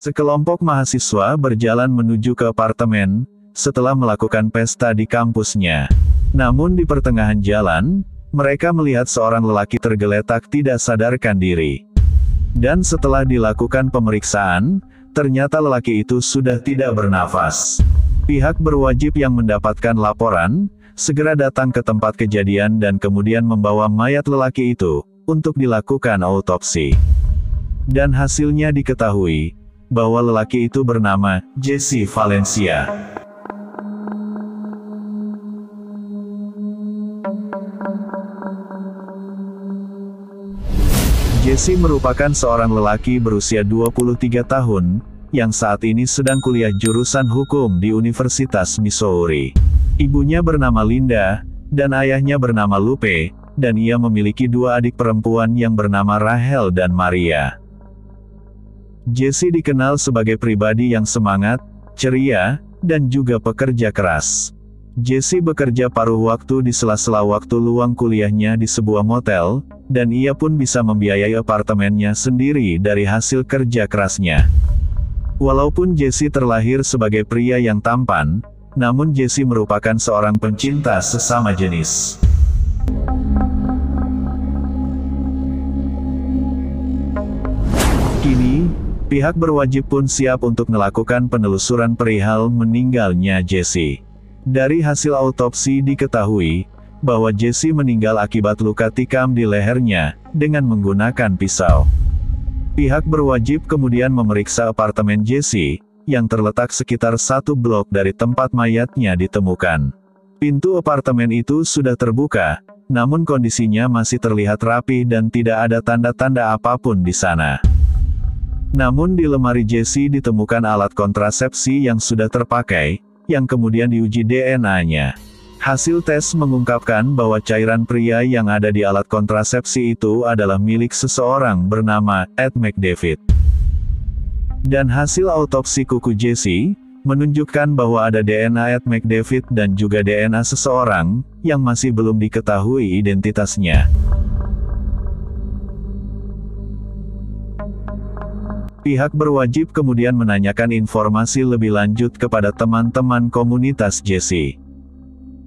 Sekelompok mahasiswa berjalan menuju ke apartemen, setelah melakukan pesta di kampusnya. Namun di pertengahan jalan, mereka melihat seorang lelaki tergeletak tidak sadarkan diri. Dan setelah dilakukan pemeriksaan, ternyata lelaki itu sudah tidak bernafas. Pihak berwajib yang mendapatkan laporan, segera datang ke tempat kejadian dan kemudian membawa mayat lelaki itu, untuk dilakukan autopsi. Dan hasilnya diketahui, bahwa lelaki itu bernama Jesse Valencia. Jesse merupakan seorang lelaki berusia 23 tahun, yang saat ini sedang kuliah jurusan hukum di Universitas Missouri. Ibunya bernama Linda, dan ayahnya bernama Lupe, dan ia memiliki dua adik perempuan yang bernama Rachel dan Maria. Jesse dikenal sebagai pribadi yang semangat, ceria, dan juga pekerja keras. Jesse bekerja paruh waktu di sela-sela waktu luang kuliahnya di sebuah motel, dan ia pun bisa membiayai apartemennya sendiri dari hasil kerja kerasnya. Walaupun Jesse terlahir sebagai pria yang tampan, namun Jesse merupakan seorang pencinta sesama jenis. Kini, pihak berwajib pun siap untuk melakukan penelusuran perihal meninggalnya Jesse. Dari hasil autopsi diketahui, bahwa Jesse meninggal akibat luka tikam di lehernya, dengan menggunakan pisau. Pihak berwajib kemudian memeriksa apartemen Jesse, yang terletak sekitar 1 blok dari tempat mayatnya ditemukan. Pintu apartemen itu sudah terbuka, namun kondisinya masih terlihat rapi dan tidak ada tanda-tanda apapun di sana. Namun di lemari Jesse ditemukan alat kontrasepsi yang sudah terpakai, yang kemudian diuji DNA-nya. Hasil tes mengungkapkan bahwa cairan pria yang ada di alat kontrasepsi itu adalah milik seseorang bernama Ed McDavid. Dan hasil autopsi kuku Jesse menunjukkan bahwa ada DNA Ed McDavid dan juga DNA seseorang yang masih belum diketahui identitasnya. Pihak berwajib kemudian menanyakan informasi lebih lanjut kepada teman-teman komunitas Jesse.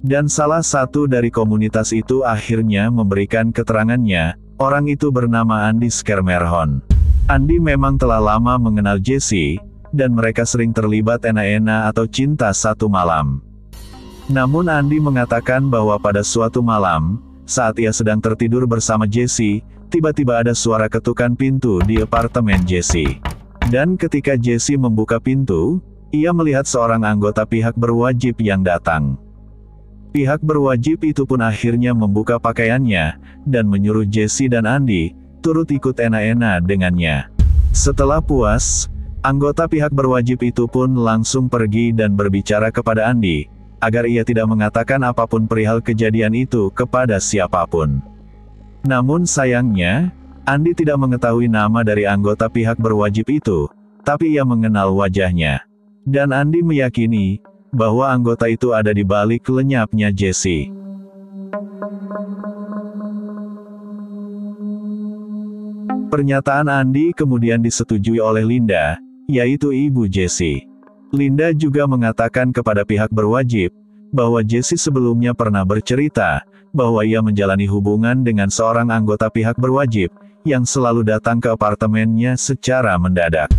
Dan salah satu dari komunitas itu akhirnya memberikan keterangannya, orang itu bernama Andy Skermerhon. Andy memang telah lama mengenal Jesse, dan mereka sering terlibat enak-enak atau cinta satu malam. Namun Andy mengatakan bahwa pada suatu malam, saat ia sedang tertidur bersama Jesse, tiba-tiba ada suara ketukan pintu di apartemen Jesse. Dan ketika Jesse membuka pintu, ia melihat seorang anggota pihak berwajib yang datang. Pihak berwajib itu pun akhirnya membuka pakaiannya, dan menyuruh Jesse dan Andy, turut ikut enak-enak dengannya. Setelah puas, anggota pihak berwajib itu pun langsung pergi dan berbicara kepada Andy, agar ia tidak mengatakan apapun perihal kejadian itu kepada siapapun. Namun sayangnya, Andy tidak mengetahui nama dari anggota pihak berwajib itu, tapi ia mengenal wajahnya. Dan Andy meyakini, bahwa anggota itu ada di balik lenyapnya Jesse. Pernyataan Andy kemudian disetujui oleh Linda, yaitu ibu Jesse. Linda juga mengatakan kepada pihak berwajib, bahwa Jesse sebelumnya pernah bercerita, bahwa ia menjalani hubungan dengan seorang anggota pihak berwajib, yang selalu datang ke apartemennya secara mendadak.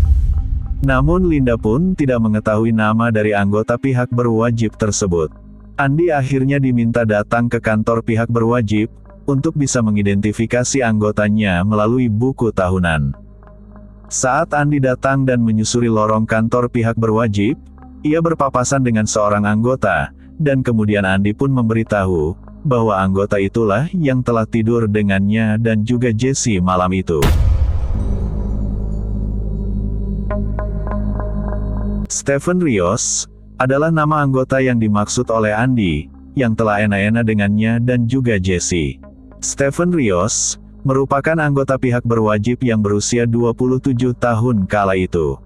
Namun Linda pun tidak mengetahui nama dari anggota pihak berwajib tersebut. Andy akhirnya diminta datang ke kantor pihak berwajib, untuk bisa mengidentifikasi anggotanya melalui buku tahunan. Saat Andy datang dan menyusuri lorong kantor pihak berwajib, ia berpapasan dengan seorang anggota, dan kemudian Andy pun memberitahu, bahwa anggota itulah yang telah tidur dengannya dan juga Jesse malam itu. Stephen Rios adalah nama anggota yang dimaksud oleh Andy, yang telah enak-enak dengannya dan juga Jesse. Stephen Rios merupakan anggota pihak berwajib yang berusia 27 tahun kala itu.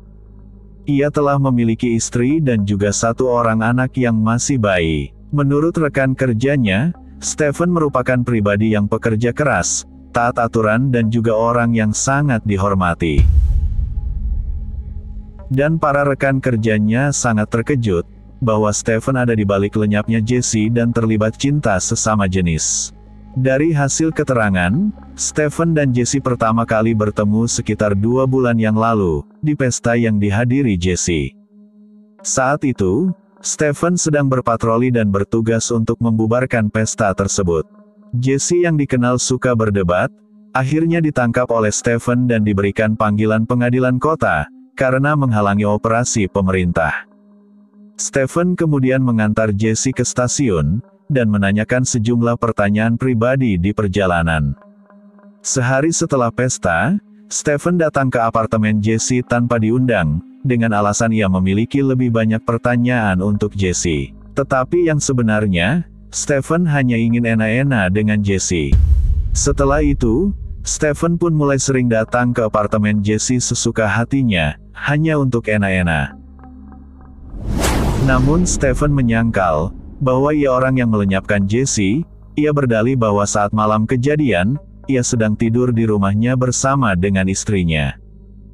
Ia telah memiliki istri dan juga satu orang anak yang masih bayi. Menurut rekan kerjanya, Stephen merupakan pribadi yang pekerja keras, taat aturan dan juga orang yang sangat dihormati. Dan para rekan kerjanya sangat terkejut, bahwa Stephen ada di balik lenyapnya Jesse dan terlibat cinta sesama jenis. Dari hasil keterangan, Stephen dan Jesse pertama kali bertemu sekitar 2 bulan yang lalu, di pesta yang dihadiri Jesse. Saat itu, Stephen sedang berpatroli dan bertugas untuk membubarkan pesta tersebut. Jesse yang dikenal suka berdebat, akhirnya ditangkap oleh Stephen dan diberikan panggilan pengadilan kota, karena menghalangi operasi pemerintah. Stephen kemudian mengantar Jesse ke stasiun, dan menanyakan sejumlah pertanyaan pribadi di perjalanan. Sehari setelah pesta, Stephen datang ke apartemen Jesse tanpa diundang, dengan alasan ia memiliki lebih banyak pertanyaan untuk Jesse. Tetapi yang sebenarnya, Stephen hanya ingin enak-enak dengan Jesse. Setelah itu, Stephen pun mulai sering datang ke apartemen Jesse sesuka hatinya, hanya untuk enak-enak. Namun Stephen menyangkal, bahwa ia orang yang melenyapkan Jesse. Ia berdalih bahwa saat malam kejadian, ia sedang tidur di rumahnya bersama dengan istrinya.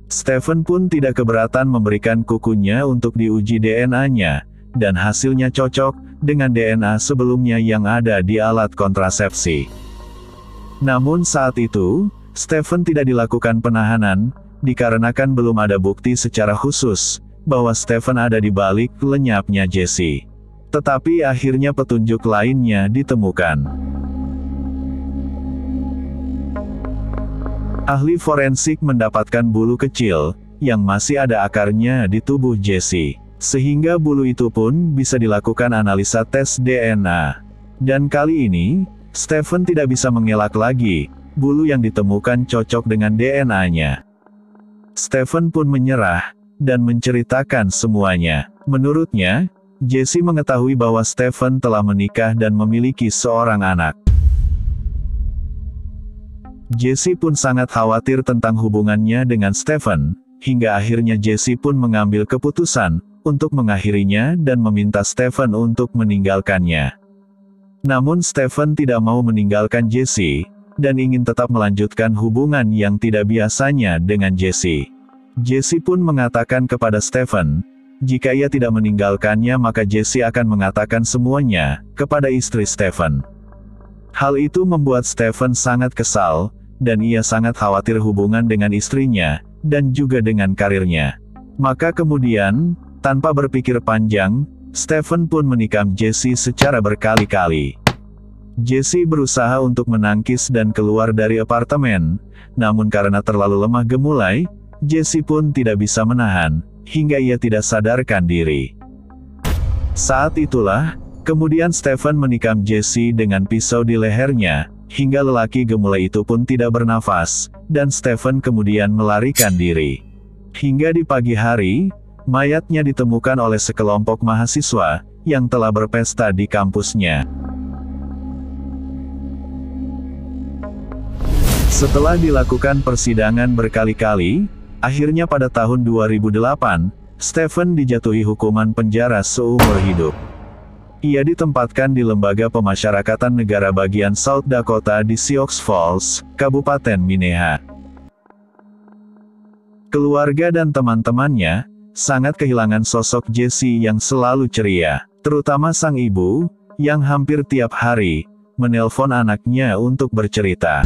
Stephen pun tidak keberatan memberikan kukunya untuk diuji DNA-nya, dan hasilnya cocok dengan DNA sebelumnya yang ada di alat kontrasepsi. Namun saat itu, Stephen tidak dilakukan penahanan, dikarenakan belum ada bukti secara khusus, bahwa Stephen ada di balik lenyapnya Jesse. Tetapi akhirnya petunjuk lainnya ditemukan. Ahli forensik mendapatkan bulu kecil, yang masih ada akarnya di tubuh Jesse. Sehingga bulu itu pun bisa dilakukan analisa tes DNA. Dan kali ini, Stephen tidak bisa mengelak lagi, bulu yang ditemukan cocok dengan DNA-nya. Stephen pun menyerah, dan menceritakan semuanya. Menurutnya, Jesse mengetahui bahwa Stephen telah menikah dan memiliki seorang anak. Jesse pun sangat khawatir tentang hubungannya dengan Stephen, hingga akhirnya Jesse pun mengambil keputusan untuk mengakhirinya dan meminta Stephen untuk meninggalkannya. Namun Stephen tidak mau meninggalkan Jesse, dan ingin tetap melanjutkan hubungan yang tidak biasanya dengan Jesse. Jesse pun mengatakan kepada Stephen, jika ia tidak meninggalkannya maka Jesse akan mengatakan semuanya kepada istri Stephen. Hal itu membuat Stephen sangat kesal, dan ia sangat khawatir hubungan dengan istrinya, dan juga dengan karirnya. Maka kemudian, tanpa berpikir panjang, Stephen pun menikam Jesse secara berkali-kali. Jesse berusaha untuk menangkis dan keluar dari apartemen, namun karena terlalu lemah gemulai, Jesse pun tidak bisa menahan, hingga ia tidak sadarkan diri. Saat itulah, kemudian Stephen menikam Jesse dengan pisau di lehernya, hingga lelaki gemulai itu pun tidak bernafas, dan Stephen kemudian melarikan diri. Hingga di pagi hari, mayatnya ditemukan oleh sekelompok mahasiswa, yang telah berpesta di kampusnya. Setelah dilakukan persidangan berkali-kali, akhirnya pada tahun 2008, Stephen dijatuhi hukuman penjara seumur hidup. Ia ditempatkan di Lembaga Pemasyarakatan Negara bagian South Dakota di Sioux Falls, Kabupaten Minnehaha. Keluarga dan teman-temannya sangat kehilangan sosok Jesse yang selalu ceria, terutama sang ibu, yang hampir tiap hari menelpon anaknya untuk bercerita.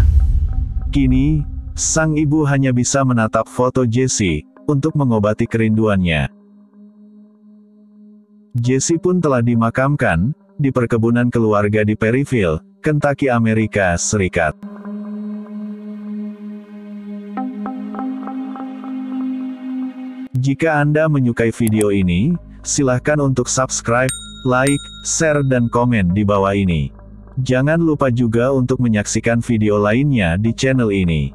Kini, sang ibu hanya bisa menatap foto Jesse untuk mengobati kerinduannya. Jesse pun telah dimakamkan di perkebunan keluarga di Perryville, Kentucky, Amerika Serikat. Jika Anda menyukai video ini, silahkan untuk subscribe, like, share dan komen di bawah ini. Jangan lupa juga untuk menyaksikan video lainnya di channel ini.